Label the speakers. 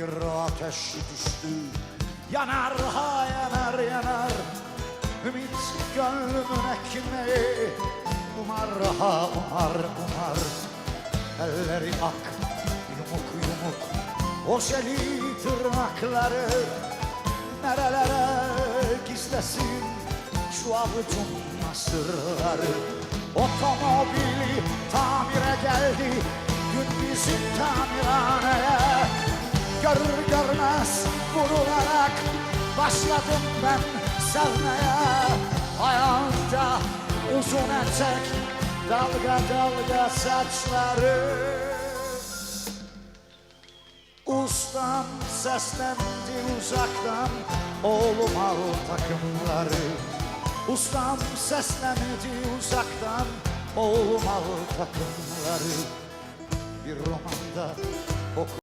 Speaker 1: bir ateş düştü. Yanar ha yanar yanar, ümit gönlümün ekmeği. Umar ha umar umar, elleri ak yumuk yumuk, ojeli tırnakları. Nerelere gizlesin şu avucun sırları. Otomobili tamire geldi dün bizim tamirhaneye. Görür görmez vurularak başladım ben sevmeye. Ayağında uzun etek, dalga dalga saçları. Ustam seslendi uzaktan, oğlum al takımları. Ustam seslendi uzaktan, oğlum al takımları. Bir romanda oku.